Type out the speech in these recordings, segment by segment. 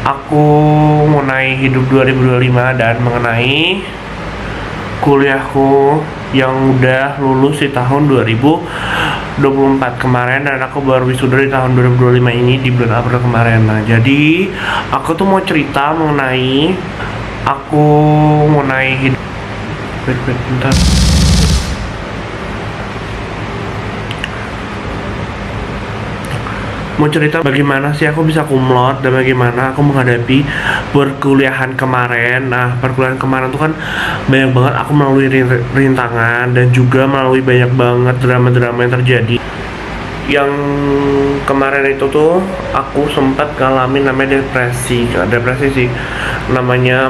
aku mengenai hidup 2025 dan mengenai kuliahku yang udah lulus di tahun 2024 kemarin, dan aku baru wisuda di tahun 2025 ini di bulan April kemarin. Nah, jadi aku tuh mau cerita mengenai hidup. Bentar. Mau cerita bagaimana sih aku bisa kumlot dan bagaimana aku menghadapi perkuliahan kemarin. Nah, perkuliahan kemarin tuh kan banyak banget aku melalui rintangan dan juga melalui banyak banget drama-drama yang terjadi. Yang kemarin itu tuh aku sempat ngalamin namanya depresi sih, namanya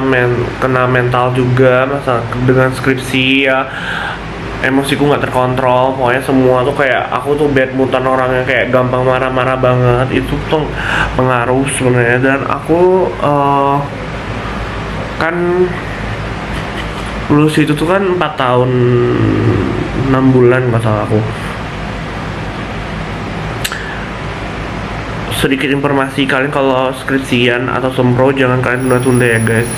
kena mental juga, masalah dengan skripsi ya. Emosiku nggak terkontrol, pokoknya semua tuh kayak aku tuh bad moodan orangnya, kayak gampang marah-marah banget. Itu tuh pengaruh sebenarnya. Dan aku kan lulus itu tuh kan 4 tahun 6 bulan nggak salah aku. Sedikit informasi, kalian kalau skripsian atau sempro jangan kalian tunda-tunda ya guys,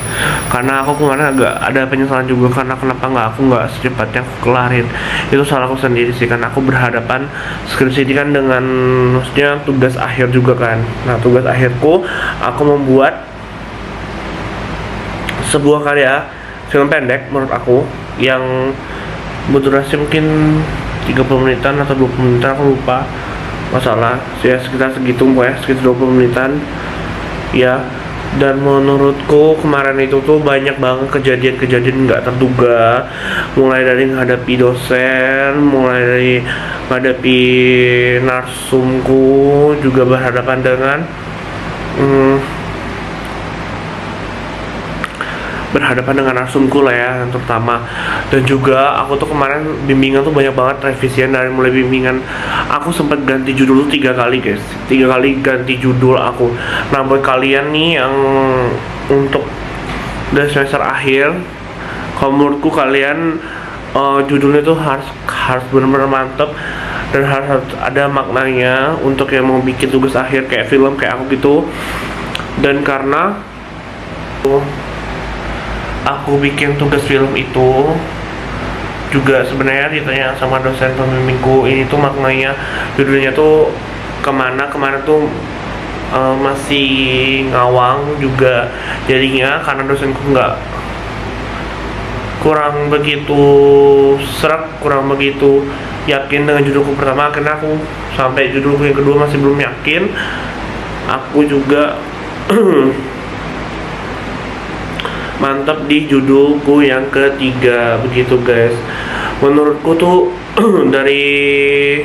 karena aku kemarin agak ada penyesalan juga karena kenapa aku nggak secepatnya aku kelarin. Itu salahku sendiri sih, karena aku berhadapan skripsi ini kan dengan maksudnya tugas akhir juga kan. Nah, tugas akhirku aku membuat sebuah karya film pendek menurut aku yang berdurasi mungkin 30 menitan atau 20 menitan, aku lupa masalah ya, sekitar segitu ya, sekitar 20 menitan ya. Dan menurutku kemarin itu tuh banyak banget kejadian-kejadian nggak terduga, mulai dari menghadapi dosen, mulai dari menghadapi narsumku, juga berhadapan dengan narsumku lah ya yang terutama. Dan juga aku tuh kemarin bimbingan tuh banyak banget revisian. Dari mulai bimbingan aku sempat ganti judul tuh 3 kali guys, 3 kali ganti judul aku. Nah, buat kalian nih yang untuk dari semester akhir, kalau menurutku kalian judulnya tuh harus benar-benar mantep dan harus ada maknanya untuk yang mau bikin tugas akhir kayak film kayak aku gitu. Dan karena aku bikin tugas film itu juga sebenarnya ditanya sama dosen pembimbingku, ini tuh maknanya judulnya tuh kemana. Kemarin tuh masih ngawang juga jadinya, karena dosenku kurang begitu serak, kurang begitu yakin dengan judulku pertama. Akhirnya aku sampai judulku yang kedua masih belum yakin. Aku juga mantap di judulku yang ketiga begitu guys. Menurutku tuh dari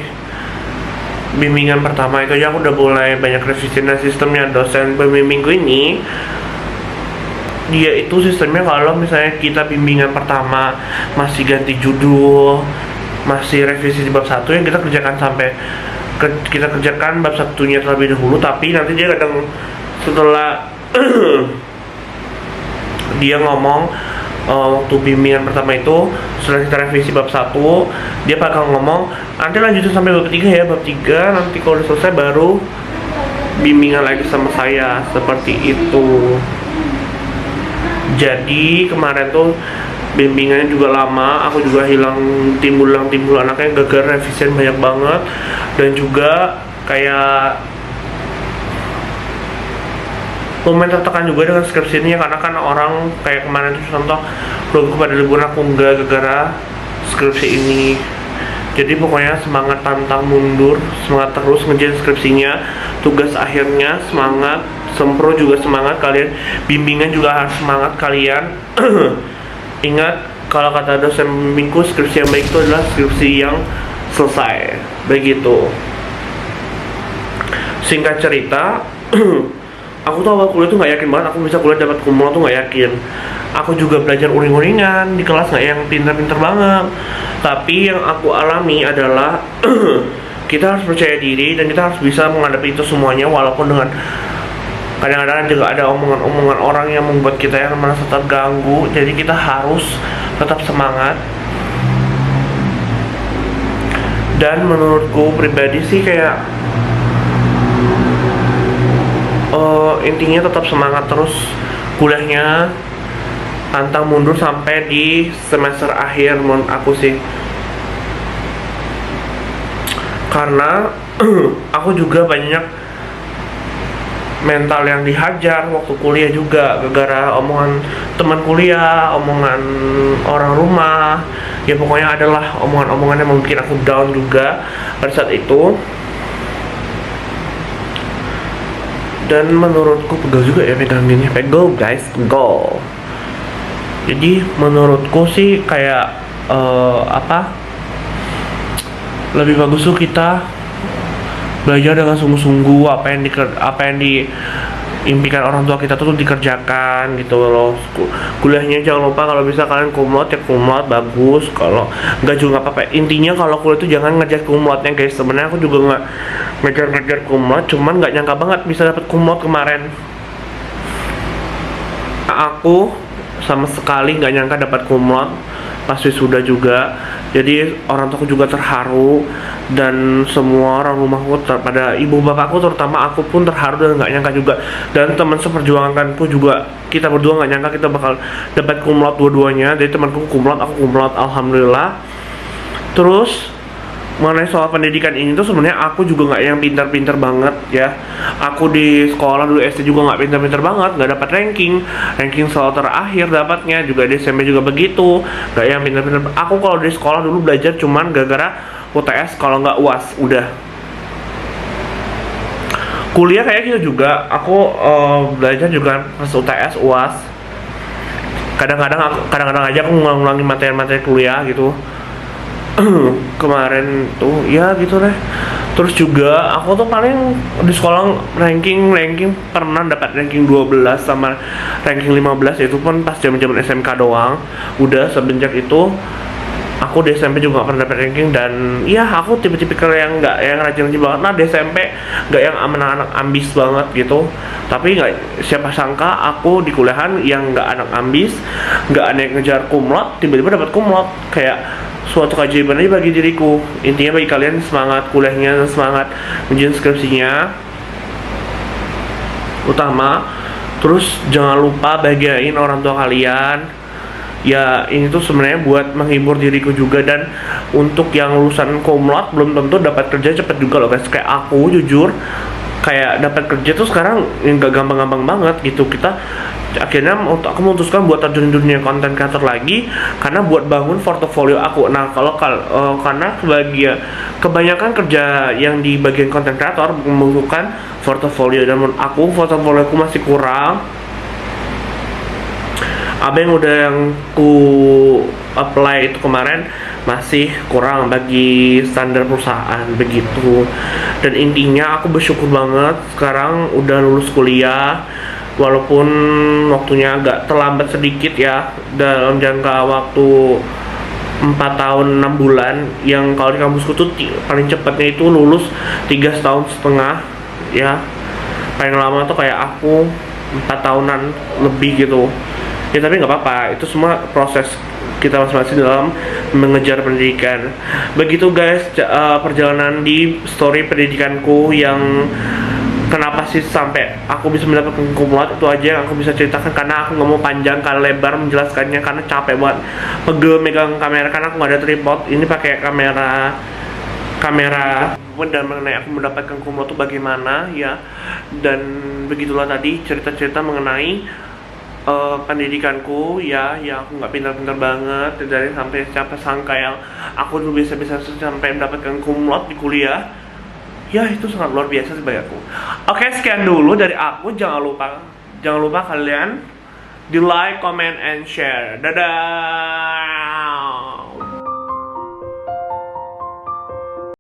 bimbingan pertama itu aja aku udah mulai banyak revisi. Dan sistemnya dosen pembimbingku ini, dia itu sistemnya kalau misalnya kita bimbingan pertama masih ganti judul, masih revisi di bab 1, yang kita kerjakan sampai kita kerjakan bab 1-nya terlebih dahulu. Tapi nanti dia kadang setelah dia ngomong waktu bimbingan pertama itu, setelah kita revisi bab 1, dia bakal ngomong nanti lanjutin sampai bab 3 ya, bab 3 nanti kalau udah selesai baru bimbingan lagi sama saya, seperti itu. Jadi kemarin tuh bimbingannya juga lama, aku juga timbul anaknya, gagal revisian banyak banget. Dan juga kayak lumayan tertekan juga dengan skripsi ini ya, karena kan orang kayak kemarin itu contoh belum kepada liburan aku enggak gara-gara skripsi ini. Jadi pokoknya semangat pantang mundur, semangat terus ngejar skripsinya, tugas akhirnya semangat, sempro juga semangat kalian, bimbingan juga harus semangat kalian. Ingat, kalau kata dosen bimbingku, skripsi yang baik itu adalah skripsi yang selesai, begitu. Singkat cerita, aku tuh awal kuliah tuh nggak yakin banget aku bisa kuliah dapat kumlot, tuh nggak yakin. Aku juga belajar uring-uringan di kelas, nggak yang pinter-pinter banget. Tapi yang aku alami adalah kita harus percaya diri dan kita harus bisa menghadapi itu semuanya, walaupun dengan kadang-kadang juga ada omongan-omongan orang yang membuat kita yang merasa terganggu. Jadi kita harus tetap semangat. Dan menurutku pribadi sih kayak intinya tetap semangat terus kuliahnya, pantang mundur sampai di semester akhir menurut aku sih. Karena aku juga banyak mental yang dihajar waktu kuliah juga gara-gara omongan teman kuliah, omongan orang rumah, ya pokoknya adalah omongan-omongan yang mungkin aku down juga pada saat itu. Dan menurutku pegel juga ya pegang gini, pegel guys, pegel. Jadi menurutku sih kayak lebih bagus tuh kita belajar dengan sungguh-sungguh, apa yang diimpikan orang tua kita tuh dikerjakan gitu loh. Kuliahnya jangan lupa kalau bisa kalian kumlot ya kumlot bagus, kalau nggak juga nggak apa-apa. Intinya kalau kuliah itu jangan ngejar kumlotnya guys. Sebenarnya aku juga nggak ngejar kumlot, cuman nggak nyangka banget bisa dapat kumlot kemarin. Aku sama sekali nggak nyangka dapat kumlot pas wisuda juga. Jadi orang tuaku juga terharu, dan semua orang rumahku pada ibu bapakku terutama aku pun terharu dan nggak nyangka juga. Dan teman seperjuanganku juga, kita berdua nggak nyangka kita bakal dapat kumlot dua-duanya. Jadi temanku kumlot, aku kumlot, alhamdulillah. Terus mengenai soal pendidikan ini tuh sebenarnya aku juga nggak yang pintar-pintar banget ya. Aku di sekolah dulu SD juga nggak pintar-pintar banget, nggak dapat ranking selalu terakhir dapatnya, juga di SMP juga begitu, nggak yang pintar-pintar. Aku kalau di sekolah dulu belajar cuman gara-gara UTS, kalau nggak UAS udah. Kuliah kayak gitu juga, aku belajar juga pas UTS UAS. Kadang-kadang aja aku ngulang-ngulangin materi-materi kuliah gitu. Kemarin tuh ya gitu deh. Terus juga aku tuh paling di sekolah ranking pernah dapat ranking 12 sama ranking 15, itu pun pas zaman-zaman SMK doang. Udah semenjak itu aku di SMP juga gak pernah dapat ranking. Dan ya aku tipe-tipe yang nggak yang rajin banget. Nah di SMP nggak yang anak-anak ambis banget gitu, tapi nggak siapa sangka aku di kuliahan yang nggak anak ambis, nggak ada yang ngejar kumlot, tiba-tiba dapat kumlot. Kayak suatu keajaiban aja bagi diriku. Intinya bagi kalian semangat kuliahnya, semangat ujian skripsinya utama. Terus jangan lupa bahagiain orang tua kalian. Ya ini tuh sebenarnya buat menghibur diriku juga. Dan untuk yang lulusan kumlot belum tentu dapat kerja cepet juga loh guys. Kayak aku jujur, kayak dapat kerja tuh sekarang nggak gampang-gampang banget gitu. Kita akhirnya aku memutuskan buat terjun dunia konten creator lagi karena buat bangun portofolio aku. Nah karena kebanyakan kerja yang di bagian konten creator membutuhkan portofolio, dan menurut aku portofolio aku masih kurang. Apa yang udah yang ku apply itu kemarin masih kurang bagi standar perusahaan begitu. Dan intinya aku bersyukur banget sekarang udah lulus kuliah, walaupun waktunya agak terlambat sedikit ya, dalam jangka waktu 4 tahun 6 bulan. Yang kalau di kampusku tuh paling cepatnya itu lulus 3,5 tahun ya. Paling lama tuh kayak aku 4 tahunan lebih gitu ya. Tapi nggak apa-apa, itu semua proses kita masing-masing dalam mengejar pendidikan. Begitu guys, perjalanan di story pendidikanku yang kenapa sih sampai aku bisa mendapatkan kumlot, itu aja yang aku bisa ceritakan. Karena aku nggak mau panjang kali lebar menjelaskannya karena capek banget pegel megang kamera karena aku nggak ada tripod. Ini pakai kamera dan mengenai aku mendapatkan kumlot itu bagaimana ya. Dan begitulah tadi cerita-cerita mengenai pendidikanku ya aku nggak pintar-pintar banget dari sampai siapa sangka yang aku dulu bisa sampai mendapatkan kumlot di kuliah. Ya itu sangat luar biasa sih bagi aku. Oke, sekian dulu dari aku. Jangan lupa kalian di like, comment, and share. Dadah.